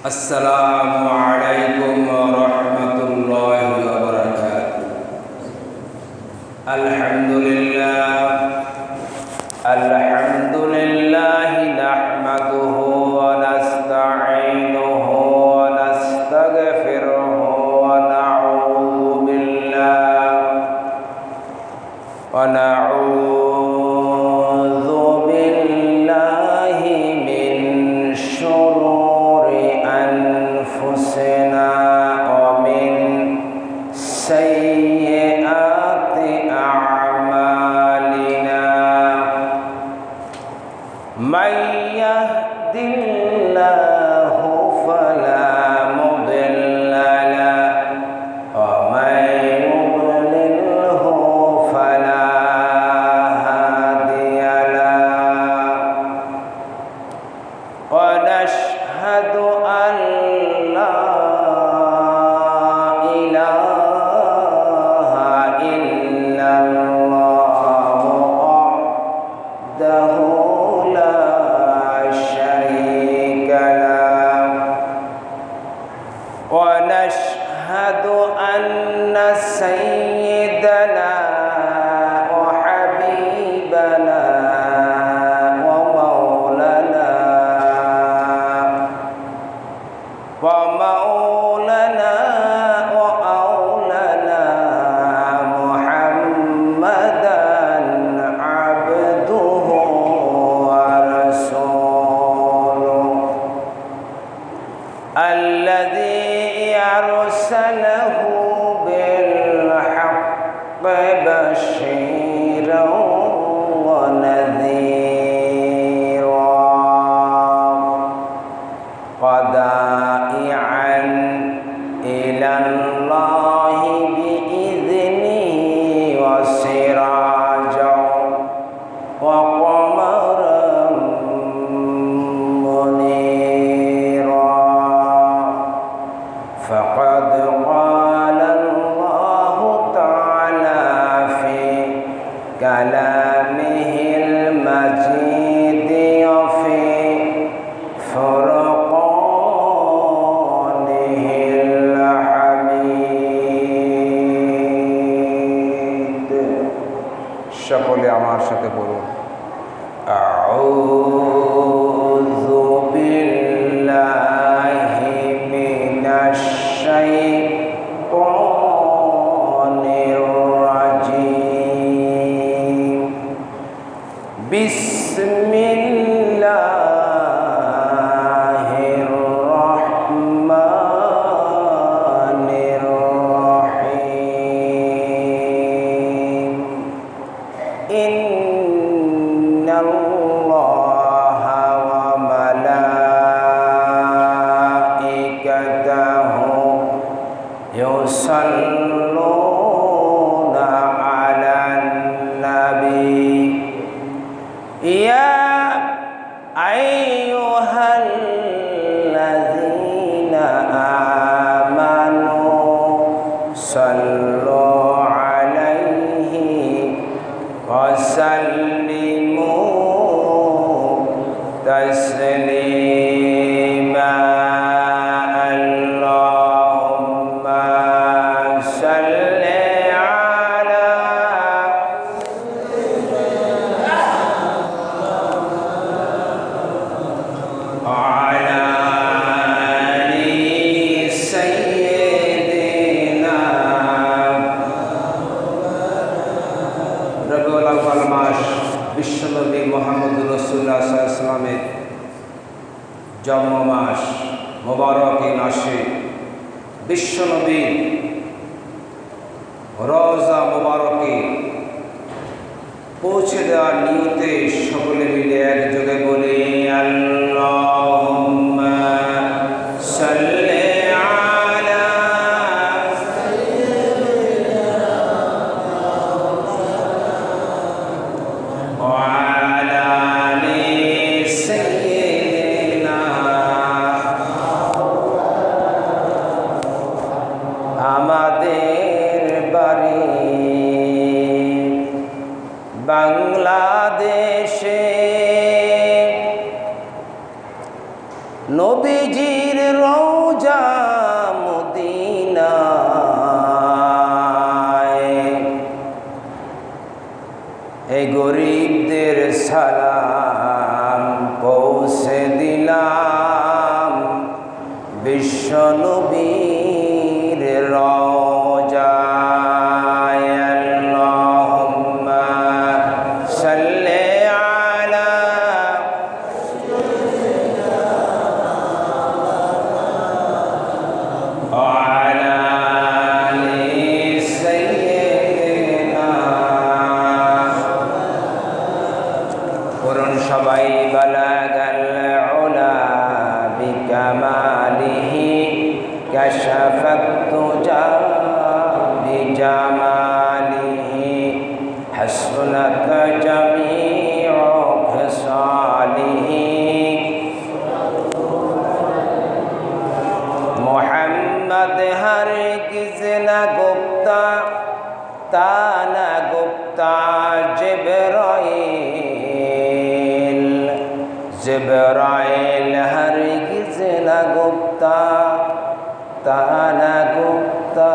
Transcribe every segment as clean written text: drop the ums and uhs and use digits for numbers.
আসসালামু আলাইকুম ওয়া রাহমাতুল্লাহি ওয়া বারাকাতুহু। আলহামদুলিল্লাহ নাহমাদুহু ওয়া নাস্তাঈনুহু ওয়া নাস্তাগফিরুহু ওয়া নাউযু বিল্লাহি মিন শুরুরি أنفسنا ومن سيئات أعمالنا من يهد الله فلا مضل له ومن يضلله فلا هادي له ونشهد أن لا إله إلا الله وحده لا شريك له ونشهد أن سيدنا وحبيبنا ومولانا وأولانا محمدا عبده ورسوله الذي أرسله بالحق بشيرا ونذيرا وداعيا إلى الله بإذنه وسراجا وقمرا منيرا فقد قال الله تعالى في كلامه المجيد وفي فرقانه الحميد সকলে আমার সাথে বলুন আউযু বিল্লাহি মিনাশ শাইতানির রাজীম বিসমিল্লাহির রহমানির রহিম ইন্নাল্লাহা ওয়া মালাইকাতাহু ইউসাল্লুনা আলান নাবী ইয়া আইয়ুহাল্লাযীনা আমানু সাল্লু আলাইহি ওয়া সাল্লিমু তাসলিমা আল্লাহুম্মা সাল্লি আলা وعلى آل سيدنا রবিউল আউয়াল মাস বিশ্বনবী মুহাম্মদুর রাসূলুল্লাহ সাল্লাল্লাহু আলাইহি ওয়াসাল্লামের জন্ম মাস মোবারক এই মাসে বিশ্বনবী রওজা মোবারকে পৌঁছে দেওয়ার নিয়তে সকলে মিলে একযোগে বলি আল্লাহুম্মা সাল্লি আলা ওয়া আলা আলি সাইয়্যিদিনা আমাদের বাড়ি বাংলাদেশে নবীজির সালাম পৌঁছে দিলাম বিশ্ব নবীর রওজায়। আল্লাহুম্মা সাল্লি আলা ওয়ালা আলি সাইয়্যিদিনা। পড়ুন সবাই। বালাগাল উলা বিকামালিহি কাশাফাত তুজা বিজামালিহি হাসনাত জামিউ খিসালিহি। মুহাম্মদ হরগিজ না গুপ্তা তা না গুপ্তা জিবরাইল। জিবরাইল হরগিজ না গুপ্তা তা না গুপ্তা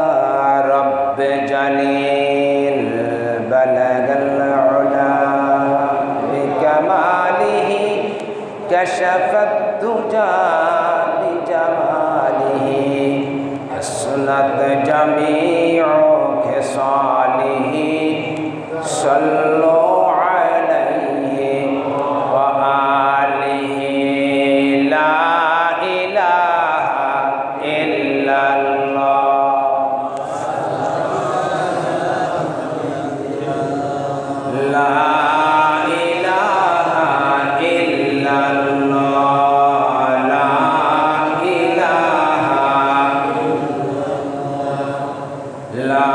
রব্ব জলিল। বালাগাল উলা বিকামালিহি কাশাফাত তুজা বিজামালিহি হাসনাত জামিউ খিসালিহি। সাল্লু আলাইহি ওয়া আলিহি। লা ইলাহা ইল্লাল্লাহ। লা ইলাহা ইল্লাল্লাহ। লা ইলাহা লা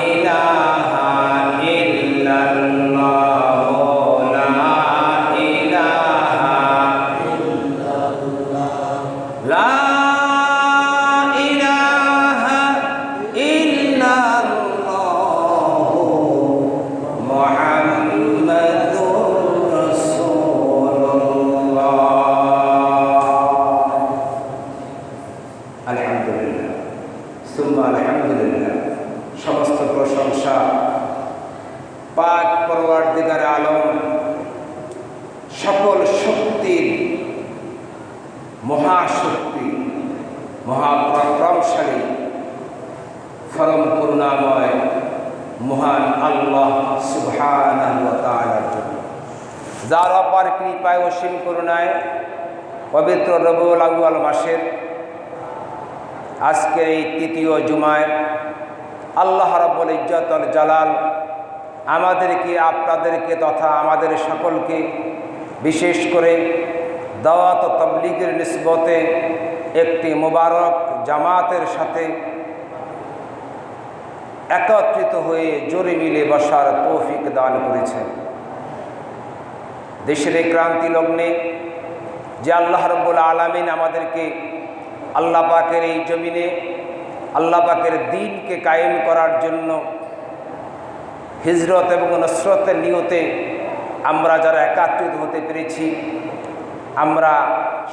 ইলাহা ইল্লাল্লাহ। লা ইলাহা লা ইলাহা ইল্লাল্লাহ মুহাম্মাদুর রাসূলুল্লাহ। আলহামদুলিল্লাহ সুম্মা আলহামদুলিল্লাহ। সমস্ত প্রশংসা পাক পরওয়ারদিগার আলম সকল শক্তির মহাশক্তি মহাপরাক্রমশালী পরম করুণাময় মহান আল্লাহ সুবহানাহু ওয়া তাআলার জন্য, যার অপার কৃপায় অসীম করুণায় পবিত্র রবিউল আউয়াল মাসের আজকের এই তৃতীয় জুমায় আল্লাহ রাব্বুল ইজ্জতুল জালাল আমাদেরকে আপনাদেরকে তথা আমাদের সকলকে বিশেষ করে দাওয়াত ও তাবলীগের নিসবতে একটি মোবারক জামাতের সাথে একত্রিত হয়ে জোরে মিলে বসার তৌফিক দান করেছেন। দেশের এই ক্রান্তি লগ্নে যে আল্লাহ রাব্বুল আলামিন আমাদেরকে আল্লাহ পাকের এই জমিনে আল্লাহ পাকের দ্বীনকে কায়েম করার জন্য হিজরত এবং নসরতের নিয়তে আমরা যারা একত্রিত হতে পেরেছি, আমরা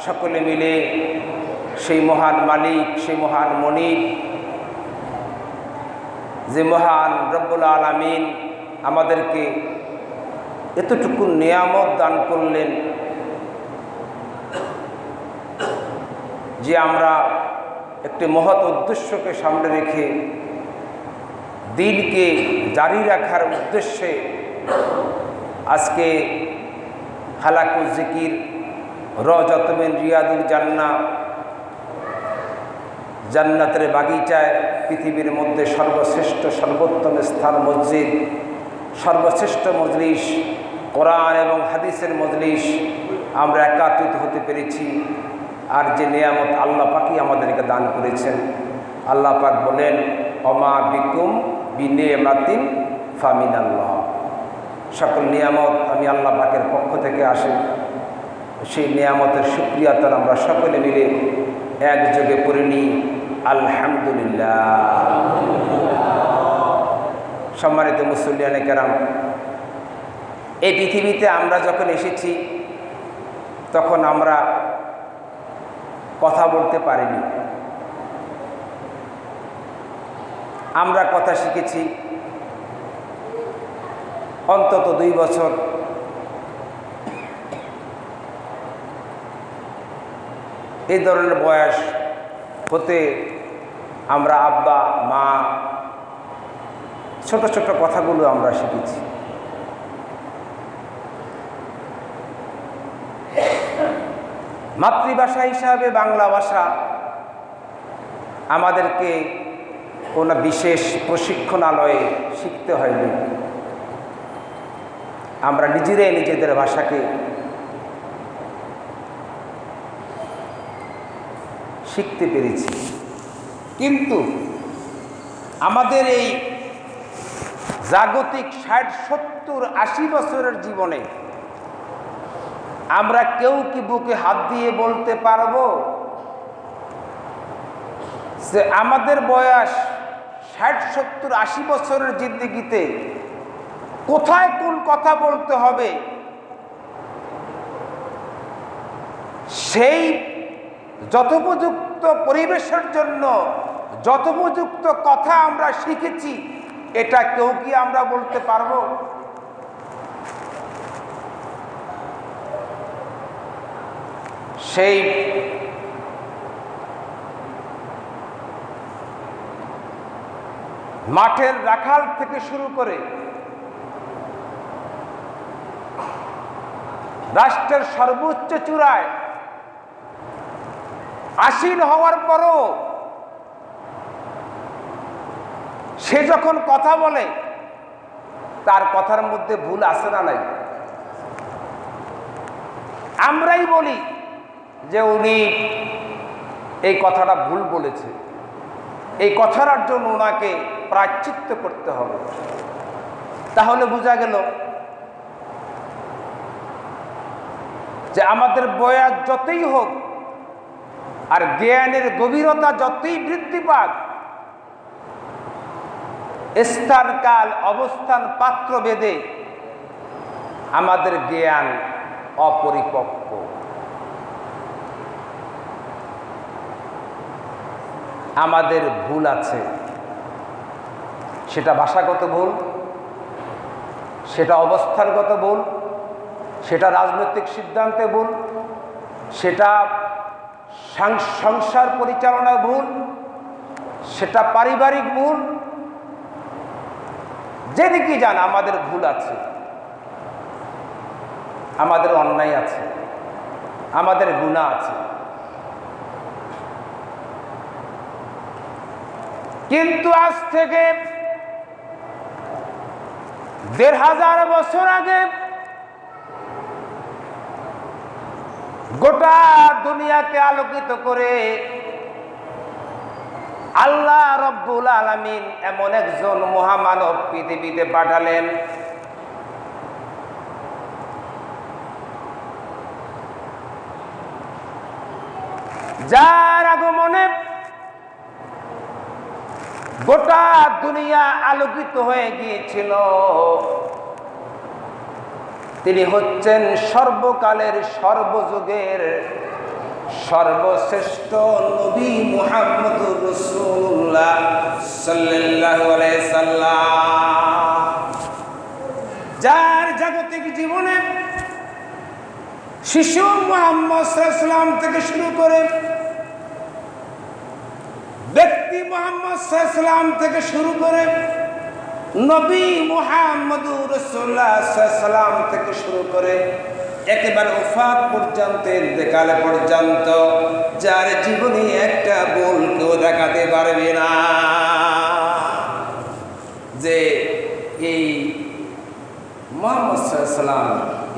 সকলে মিলে সেই মহান মালিক, সেই মহান মনিব, যে মহান রব্বুল আলামিন আমাদেরকে এতটুকু নিয়ামত দান করলেন যে আমরা একটি মহৎ উদ্দেশ্যকে সামনে রেখে দ্বীনকে জারি রাখার উদ্দেশ্যে আজকে হালাকুল জিকির রওজাতুম মিন রিয়াদিল জান্নাহ জান্নাতের বাগিচায় পৃথিবীর মধ্যে সর্বশ্রেষ্ঠ সর্বোত্তম স্থান মসজিদ, সর্বশ্রেষ্ঠ মজলিস কোরআন এবং হাদিসের মজলিস আমরা একত্রিত হতে পেরেছি। আর যে নিয়ামত আল্লাহ পাকই আমাদেরকে দান করেছেন, আল্লাহ পাক বলেন ওমা বিকুম বিনিয়ামাতিন ফামিনাল্লাহ। সকল নিয়ামত আমি আল্লাহ পাকের পক্ষ থেকে আসে। সেই নিয়ামতের শুকরিয়া তার আমরা সকলে মিলে একযোগে পড়ে নিই আলহামদুলিল্লাহ। সম্মানিত মুসল্লিয়ানে কেরাম, এই পৃথিবীতে আমরা যখন এসেছি তখন আমরা কথা বলতে পারিনি, আমরা কথা শিখেছি অন্তত 2 বছর এই ধরনের বয়স হতে আমরা আব্বা মা ছোট ছোট কথাগুলো আমরা শিখেছি। মাতৃভাষা হিসাবে বাংলা ভাষা আমাদেরকে কোনো বিশেষ প্রশিক্ষণালয়ে শিখতে হয়নি, আমরা নিজেরাই নিজেদের ভাষাকে শিখতে পেরেছি। কিন্তু আমাদের এই জাগতিক 60, 70, 80 বছরের জীবনে আমরা কেউ কি বুকে হাত দিয়ে বলতে পারবো যে আমাদের বয়স 60, 70, 80 বছরের জিন্দেগিতে কোথায় কোন কথা বলতে হবে সেই যথোপযুক্ত পরিবেশের জন্য যথোপযুক্ত কথা আমরা শিখেছি, এটা কেউ কি আমরা বলতে পারবো? সেই মাঠের রাখাল থেকে শুরু করে রাষ্ট্রের সর্বোচ্চ চূড়ায় আসীন হওয়ার পরও সে যখন কথা বলে তার কথার মধ্যে ভুল আছে না নাই? আমরাই বলি যে উনি এই কথাটা ভুল বলেছে, এই কথাটার জন্য ওনাকে প্রায়শ্চিত্ত করতে হবে। তাহলে বোঝা গেল যে আমাদের বয়স যতই হোক আর জ্ঞানের গভীরতা যতই বৃদ্ধি পাক, স্থান কাল অবস্থান পাত্র ভেদে আমাদের জ্ঞান অপরিপক্ক। আমাদের ভুল আছে, সেটা ভাষাগত ভুল, সেটা অবস্থানগত ভুল, সেটা রাজনৈতিক সিদ্ধান্তে ভুল, সেটা সংসার পরিচালনায় ভুল, সেটা পারিবারিক ভুল, যেদিকে যান আমাদের ভুল আছে, আমাদের অন্যায় আছে, আমাদের গুনাহ আছে। কিন্তু আজ থেকে 1500 বছর আগে গোটা দুনিয়াকে আলোকিত করে আল্লাহ রব্বুল আলামিন এমন একজন মহামানব পৃথিবীতে পাঠালেন, যার আগমনে গোটা দুনিয়া আলোকিত হয়ে গিয়েছিল। তিনি হচ্ছেন সর্বকালের সর্বযুগের সর্বশ্রেষ্ঠ নবী মুহাম্মদুর রাসূলুল্লাহ সাল্লাল্লাহু আলাইহি সাল্লাম, যার জাগতিক জীবনে শিশু মুহাম্মদ সাল্লাল্লাহু আলাইহি সাল্লাম থেকে শুরু করে ব্যক্তি মুহাম্মদ সাল্লাল্লাহু আলাইহি সাল্লাম থেকে শুরু করে নবী মুহাম্মদুর রাসূলুল্লাহ সাল্লাল্লাহু আলাইহি সাল্লাম থেকে শুরু করে একেবারে ওফাত পর্যন্ত, ইন্তেকাল পর্যন্ত যার জীবনে একটা ভুল কেউ দেখাতে পারবে না যে এই মুহাম্মদ সাল্লাল্লাহু আলাইহি সাল্লাম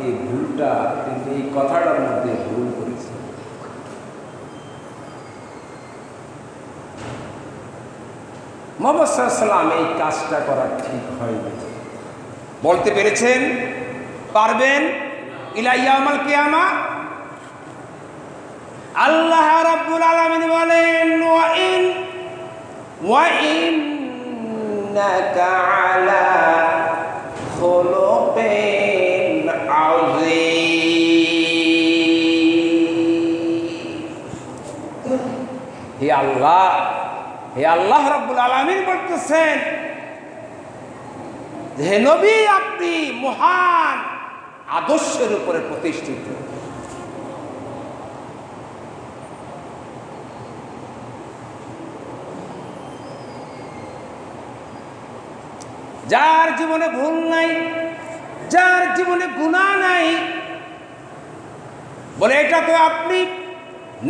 এই ভুলটা, কিন্তু এই কথাটার মধ্যে ভুল করেছে। মুহাম্মদ সাল্লাল্লাহু আলাইহি সাল্লাম এই কাজটা করা ঠিক হয়নি। বলতে পেরেছেন? পারবেন? ইলা ইয়াউমুল কিয়ামা। আল্লাহ রাব্বুল আলামিন বলেন ওয়া ইন্নাকা আলা খুলুকিন আযীম। হে আল্লাহ রাব্বুল আলামিন বলতেছেন, হে নবী আপনি মহান আদর্শের উপরে প্রতিষ্ঠিত। যার জীবনে ভুল নাই, যার জীবনে গুনাহ নাই, বলে এটা তো আপনি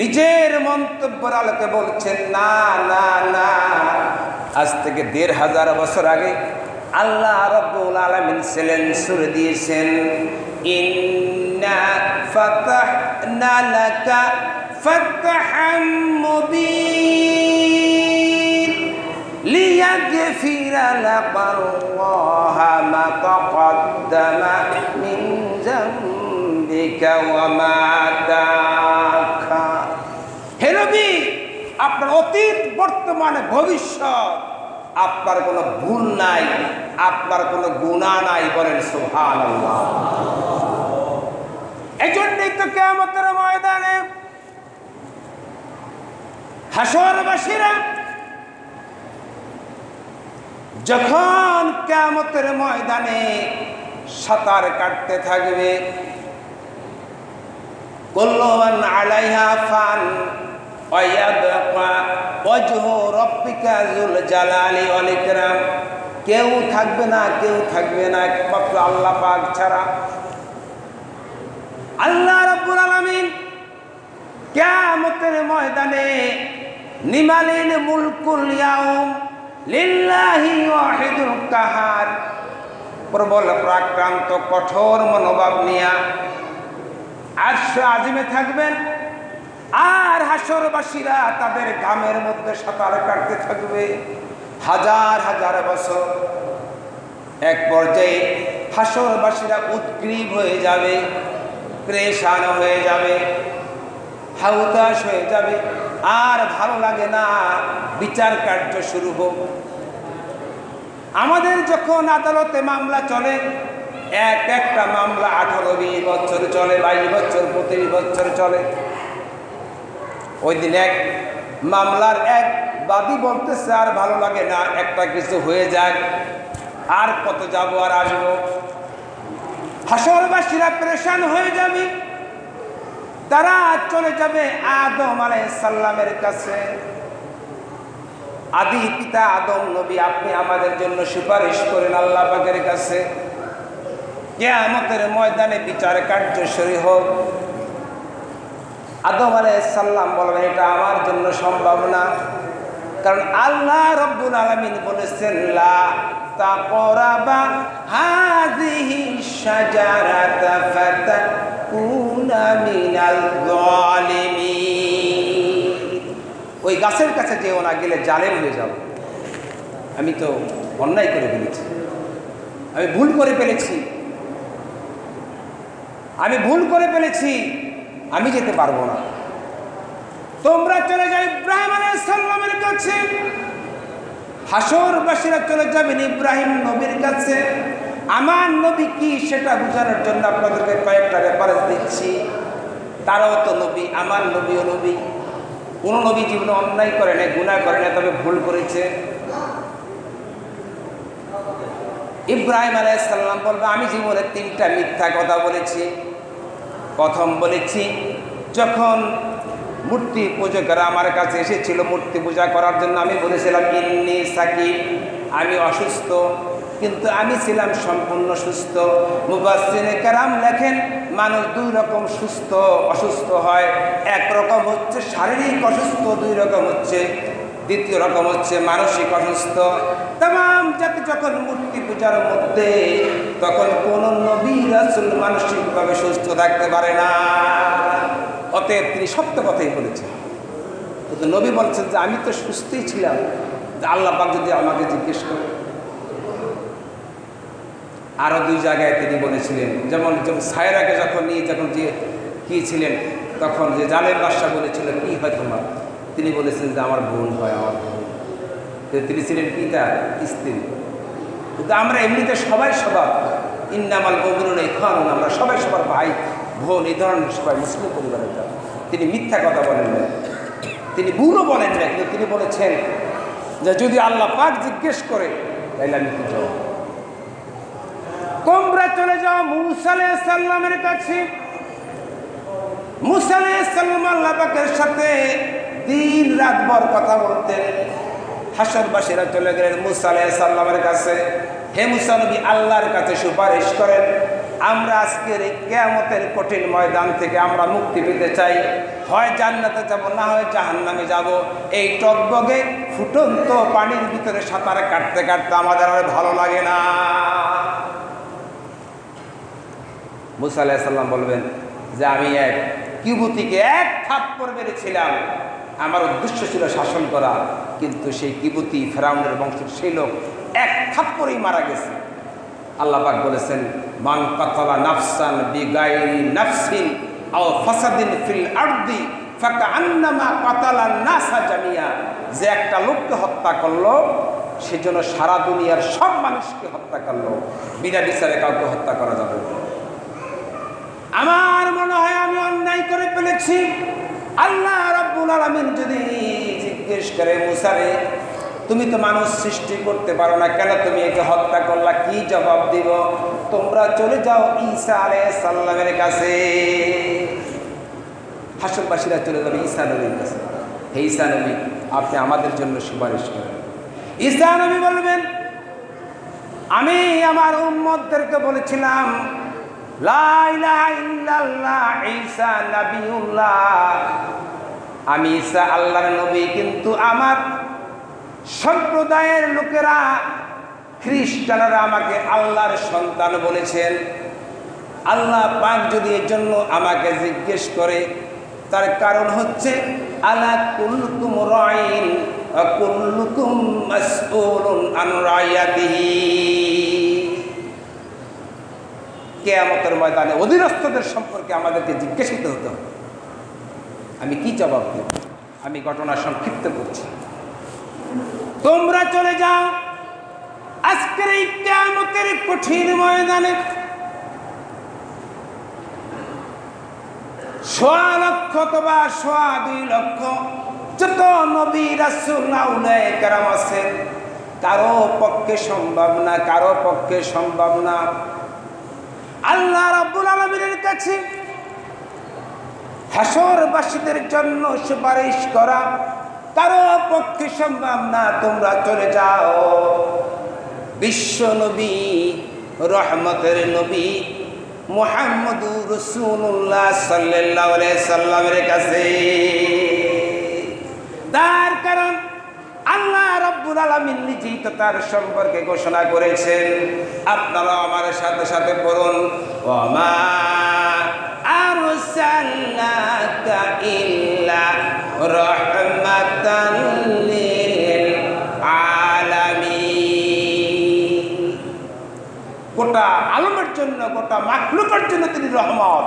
নিজের মন্তব্যের আলোকে বলছেন। না না না, আজ থেকে ১৫০০ বছর আগে আল্লাহ রাব্বুল আলামিন সূরা দিয়েছেন, ইন্না ফাতাহনা লাকা ফাতহাম মুবিন লিয়াগফিরা লাকাল্লাহা মা তাকাদ্দামা মিন যামবিকা ওয়া মা তাআখার। হে নবী, আপনার অতীত, বর্তমানে, ভবিষ্যৎ, আপনার কোনো ভুল নাই, আপনার কোনো গুনাহ নাই। বলেন সুবহানাল্লাহ। এই জন্যই তো কিয়ামতের ময়দানে হাসরবাসীরা যখন কিয়ামতের ময়দানে সাঁতার কাটতে থাকবে, কুল্লু মান আলাইহা ফান ওয়া ইয়াবকা ওয়াজহু রাব্বিকা যুল জালালি ওয়াল ইকরাম। কেউ থাকবে না, কেউ থাকবে না একমাত্র আল্লাহ পাক ছাড়া। আল্লাহ রাব্বুল আলামিন কিয়ামতের ময়দানে নিমালিন মুলকুল ইয়াউম লিল্লাহি ওয়াহিদুল কাহার, প্রবল প্রাক্রান্ত কঠোর মনোভাব নিয়া আরশে আজিমে থাকবেন। আর হাসরবাসীরা তাদের ঘামের মধ্যে সাঁতার কাটতে থাকবে হাজার হাজার বছর। এক পর্যায়ে হাসরবাসীরা উদ্গ্রীব হয়ে যাবে, পেরেশান হয়ে যাবে, হাউতাশ হয়ে যাবে, আর ভালো লাগে না বিচার কার্য শুরু হোক। আমাদের যখন আদালতে মামলা চলে, একটা মামলা 18-20 বছর চলে, 22 বছর, 25 বছর চলে। ওই দিন এক মামলার এক বাদী বলতেছে, আর ভালো লাগে না, একটা কিছু হয়ে যায়, আর কত যাব আর আসবো। হাসরবাসীরা পেরেশান হয়ে যাবে, তারা চলে যাবে আদম আলাইহিস সালামের কাছে। আদি পিতা আদম নবী, আপনি আমাদের জন্য সুপারিশ করেন আল্লাহ পাকের কাছে, কিয়ামতের ময়দানে বিচার কার্য শুরু হোক। আদম আলাইহিস সালাম বলবেন, এটা আমার জন্য সম্ভব না, কারণ আল্লাহ রাব্বুল আলামিন বলেছেন, লা তাকরাবা হাযিহি শাজারাতা ফাতাকুনা মিনাল যালিমিন। ওই গাছের কাছে যেও না, গেলে জালেম হয়ে যাও। আমি তো অন্যায় করে ফেলেছি, আমি ভুল করে ফেলেছি, আমি যেতে পারবো না। তোমরা চলে যাও ইব্রাহিম আলাইহিস সালামের কাছে। হাসরবাসীরা চলে যাবেন ইব্রাহিম নবীর কাছে। আমার নবী কি সেটা বোঝানোর জন্য আপনাদেরকে কয়েকটা রেফারেন্স দিচ্ছি। তারাও তো নবী, আমার নবীও নবী। কোনো নবী জীবনে অন্যায় করে না, গুনাহ করে না, তবে ভুল করেছে। ইব্রাহিম আলাইহিস সালাম বলবে, আমি জীবনে 3টা মিথ্যা কথা বলেছি। প্রথম বলেছি, যখন মূর্তি পূজকেরা আমার কাছে এসেছিল মূর্তি পূজা করার জন্য, আমি বলেছিলাম ইন্নী সাকিব, আমি অসুস্থ, কিন্তু আমি ছিলাম সম্পূর্ণ সুস্থ। মুফাসসিরে কেরাম লেখেন, মানুষ 2 রকম সুস্থ অসুস্থ হয়। এক রকম হচ্ছে শারীরিক অসুস্থ, 2 রকম হচ্ছে, দ্বিতীয় রকম হচ্ছে মানসিক অসুস্থ। তাম জাতি যখন মূর্তি পূজার মধ্যে, তখন কোন নবী রাসূল মানসিকভাবে সুস্থ থাকতে পারে না। অতএব তিনি সত্য কথাই বলেছেন। কিন্তু নবী বলছেন যে আমি তো সুস্থই ছিলাম, আল্লাহ পাক যদি আমাকে জিজ্ঞেস করে। আরও 2 জায়গায় তিনি বলেছিলেন, যেমন সায়রাকে যখন নিয়ে যখন যে গিয়েছিলেন, তখন যে জালেম বাদশা বলেছিল কি হয় তোমার, তিনি বলেছেন যে আমার বোন হয়, আমার বোন। তিনি ছিলেন পিতা, স্ত্রী। কিন্তু আমরা এমনিতে সবাই সবার, ইন্নামাল মুমিনুনা ইখওয়ানুন, আমরা সবাই সবার ভাই বোন, এই ধরনের সবাই মুসলিম পরিবারের। তিনি মিথ্যা কথা বলেন না, তিনি ভুলও বলেন না, কিন্তু তিনি বলেছেন যে যদি আল্লাহ পাক জিজ্ঞেস করে তাহলে আমি কি জবাব। তোমরা চলে যাও মূসা আলাইহিস সালামের কাছে। মূসা আলাইহিস সালাম আল্লাহ পাকের সাথে দিন রাত ভর কথা বলতেন। হাসরবাসীরা চলে গেলেন মূসা আলাইহিস সালামের কাছে। হে মুসা নবী, আল্লাহর কাছে সুপারিশ করেন, আমরা আজকের এই কিয়ামতের কঠিন ময়দান থেকে আমরা মুক্তি পেতে চাই। হয় জান্নাতে যাব, না হয় জাহান্নামে যাব। এই টকবগে ফুটন্ত পানির ভিতরে সাঁতার কাটতে কাটতে আমাদের আর ভালো লাগে না। মুসা আলাইহিস সালাম বলবেন যে আমি এক কিবুতিকে এক থাপ্পড় মেরেছিলাম, আমার উদ্দেশ্য ছিল শাসন করা, কিন্তু সেই কিবুতি ফেরাউনের বংশের সেই লোক এক থাপ্পড়েই মারা গেছে। আল্লাহ পাক বলেছেন, মান কাতালা নাফসান বিগাইরি নাফসিন আও ফাসাদিন ফিল আরদি ফাকান্নামা কাতালান নাসা জামিয়া। যে একটা লোককে হত্যা করলো, সেজন্য সারা দুনিয়ার সব মানুষকে হত্যা করলো, বিনা বিচারে কাউকে হত্যা করা যাবে না। আমার মনে হয় আমি অন্যায় করে ফেলেছি। আল্লাহ রাব্বুল আলামিন যদি জিজ্ঞেস করে, মুসারে তুমি তো মানুষ সৃষ্টি করতে পারো না, কেন তুমি একে হত্যা করলা? কি জবাব দিব? তোমরা চলে যাও ঈসা আলাইহিস সালামের কাছে। হাসরবাসীরা চলে যাবে ঈসা নবীর কাছে। হে ঈসা নবী, আপনি আমাদের জন্য সুপারিশ করেন। ঈসা নবী বলবেন, আমি আমার উম্মতদেরকে বলেছিলাম লা ইলাহা ইল্লাল্লাহ ঈসা নবিয়ুল্লাহ, আমি ঈসা আল্লাহর নবী, কিন্তু আমার সম্প্রদায়ের লোকেরা, খ্রিস্টানরা আমাকে আল্লাহর সন্তান বলেছেন। আল্লাহ পাক যদি এর জন্য আমাকে জিজ্ঞেস করে, তার কারণ হচ্ছে আলা কুল্লুকুম রাইন ওয়া কুল্লুকুম মাসউলুন আন রাইয়াতিহি। কিয়ামতের ময়দানে অধীনস্থদের সম্পর্কে আমাদেরকে জিজ্ঞাসিত হতে হবে। আমি কি জবাব দেব? আমি ঘটনা সংক্ষিপ্ত করছি। তোমরা চলে যাও আজকের এই কিয়ামতের কঠিন ময়দানে। 1.25 লক্ষ অথবা 2.25 লক্ষ যত নবী রাসূল আউলিয়া কেরাম আছেন, কারো পক্ষে সম্ভব না, কারো পক্ষে সম্ভব না আল্লাহ রাব্বুল আলামিনের কাছে হাসরবাসীদের জন্য সুপারিশ করা, কারো পক্ষে সম্ভব না। তোমরা চলে যাও বিশ্ব নবী, রহমতের নবী মুহাম্মদুর রাসূলুল্লাহ সাল্লাল্লাহু আলাইহি সাল্লামের কাছে। তার কারণ আল্লাহ রাব্বুল আলামিন নিজেই তো তার সম্পর্কে ঘোষণা করেছেন। আপনারা আমার সাথে সাথে পড়ুন, ওয়া মা আরসালনাকা ইল্লা রাহমাতাল লিল আলামিন। গোটা আলমের জন্য, গোটা মাখলুকের জন্য তিনি রহমত।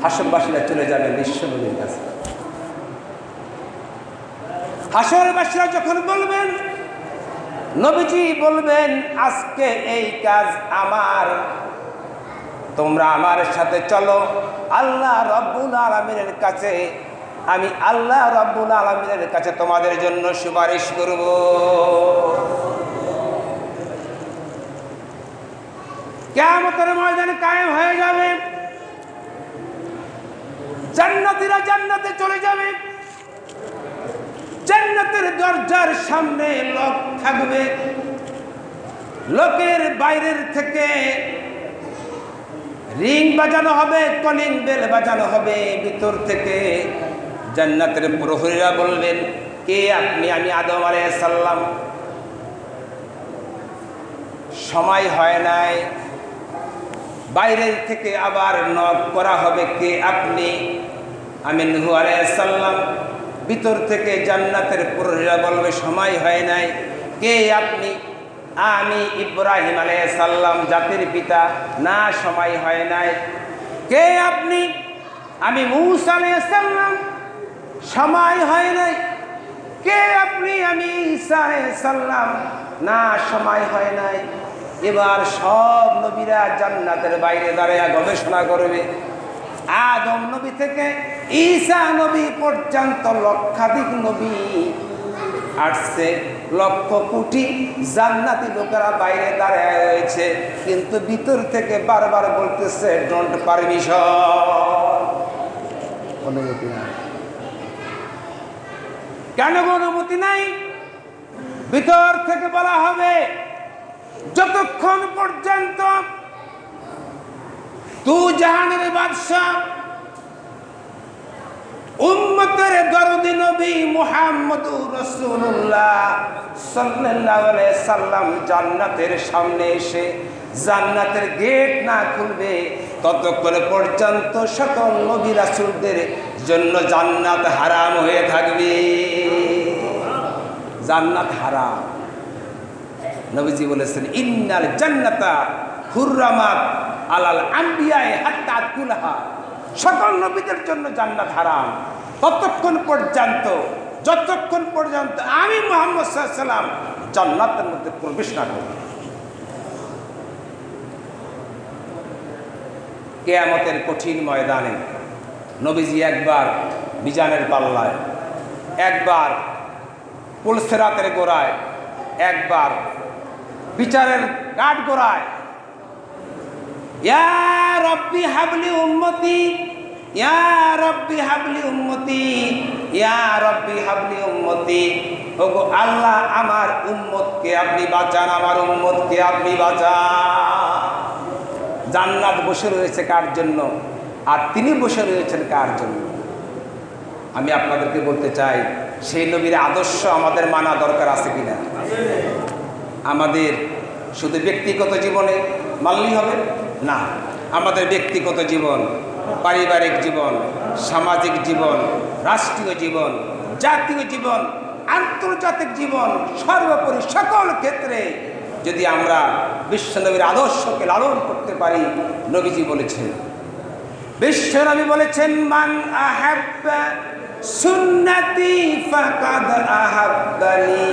হাসরবাসীরা চলে যাবে বিশ্ব নবীর কাছে। হাসরবাসীরা যখন বলবেন, নবীজি বলবেন, আজকে এই কাজ আমার, তোমরা আমার সাথে চলো আল্লাহ রাব্বুল আলামিনের কাছে। আমি আল্লাহ রাব্বুল আলামিনের কাছে তোমাদের জন্য সুপারিশ করব। কিয়ামতের ময়দানে কায়েম হয়ে যাবে। জান্নাতীরা জান্নাতে চলে যাবে। জান্নাতের দরজার সামনে লোক থাকবে। লোকের বাইরের থেকে রিং বাজানো হবে, কলিং বেল বাজানো হবে। ভিতর থেকে জান্নাতের প্রহরীরা বলবেন, কে আপনি? আমি আদম আলাইহিস সালাম। সময় হয় নাই, বাইরের থেকে আবার নক করা হবে, কে আপনি? আমি নূহ আলাইহিস সালাম। ভিতর থেকে জান্নাতের প্রহরীরা বলবে, সময় হয় নাই, কে আপনি? আমি ইব্রাহিম আলাইহিস সালাম, জাতির পিতা। না, সময় হয় নাই, কে আপনি? আমি মূসা আলাইহিস সালাম। সময় হয় নাই, কে আপনি? আমি ঈসা আলাইহিস সালাম। না, সময় হয় নাই। এবার সব নবীরা জান্নাতের বাইরে দাঁড়িয়ে গবেষণা করবে। আদম নবী থেকে ঈসা নবী পর্যন্ত লক্ষাধিক নবী আসছে, লক্ষ কোটি জান্নাতি লোকেরা বাইরে দাঁড়িয়ে রয়েছে, কিন্তু ভিতর থেকে বারবার বলতেছে, ডোন্ট পারমিশন। অনুমতি নাই। কেন অনুমতি নাই? ভিতর থেকে বলা হবে, যতক্ষণ পর্যন্ত তু জাহানের বাদশাহ উম্মতের দরদি নবী মুহাম্মদুর রাসূলুল্লাহ সাল্লাল্লাহু আলাইহি সাল্লাম জান্নাতের সামনে এসে জান্নাতের গেট না খুলবে ততক্ষণ পর্যন্ত সকল নবী রাসূলদের জন্য জান্নাত হারাম হয়ে থাকবে। জান্নাত হারাম। নবীজি বলেছেন ইন্নাল জান্নাতা হুররামাত আলাল আম্বিয়া হাত্তা আদখুলাহা। সকল নবীদের জন্য জান্নাত হারাম ততক্ষণ পর্যন্ত যতক্ষণ পর্যন্ত আমি মুহাম্মদ সাল্লাল্লাহু আলাইহি সাল্লাম জান্নাতের মধ্যে প্রবেশ না করি। কিয়ামতের কঠিন ময়দানে নবীজি একবার মিজানের পাল্লায়, একবার পুলসিরাতের গোড়ায়, একবার বিচারের কাঠ গোড়ায় ইয়া রব্বি হাবলি উম্মতি, ইয়া রব্বি হাবলি উম্মতি, ইয়া রব্বি হাবলি উম্মতি। ওগো আল্লাহ আমার উম্মতকে আপনি বাঁচান, আমার উম্মতকে আপনি বাঁচান। জান্নাত বসে রয়েছে কার জন্য? আর তিনি বসে রয়েছেন কার জন্য? আমি আপনাদেরকে বলতে চাই সেই নবীর আদর্শ আমাদের মানা দরকার আছে কিনা? আমাদের শুধু ব্যক্তিগত জীবনে মানলেই হবে না, আমাদের ব্যক্তিগত জীবন, পারিবারিক জীবন, সামাজিক জীবন, রাষ্ট্রীয় জীবন, জাতীয় জীবন, আন্তর্জাতিক জীবন, সর্বোপরি সকল ক্ষেত্রে যদি আমরা বিশ্বনবীর আদর্শকে লালন করতে পারি। নবীজি বলেছেন, বিশ্বনবী বলেছেন মান আহাব্বা সুন্নতি ফাকাদ আহাব্বানি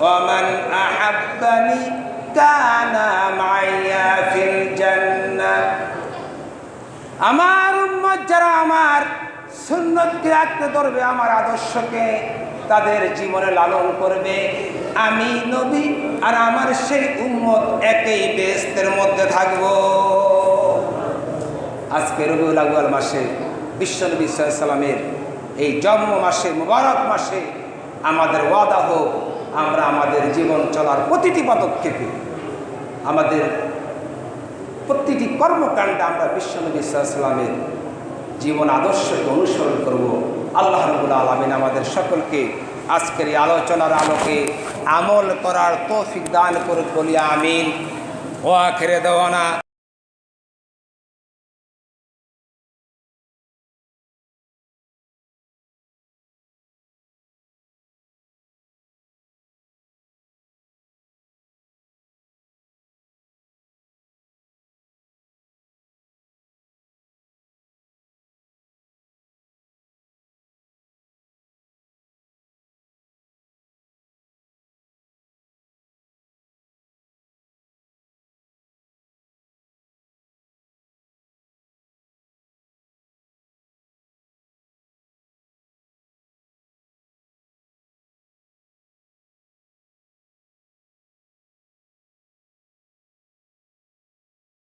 ওয়া মান আহাব্বানি কানা মাইয়া ফিল জান্নাহ। আমার উম্মত যারা আমার সুন্নতকে আঁকড়ে ধরবে, আমার আদর্শকে তাদের জীবনে লালন করবে, আমি নবী আর আমার সেই উম্মত একই বেহেশতের মধ্যে থাকব। আজকে রবিউল আউয়াল মাসে বিশ্বনবী সাল্লাল্লাহু আলাইহি সাল্লামের এই জন্ম মাসে, মুবারক মাসে আমাদের ওয়াদা হোক আমরা আমাদের জীবন চলার প্রতিটি পদক্ষেপে, আমাদের প্রতিটি কর্মকাণ্ডে আমরা বিশ্বনবী সাল্লাল্লাহু আলাইহি সাল্লামের জীবন আদর্শকে অনুসরণ করব। আল্লাহ রাব্বুল আলামিন আমাদের সকলকে আজকের এই আলোচনার আলোকে আমল করার তৌফিক দান করুক বলি আমিন। ওয়া আখিরে দাওয়ানা।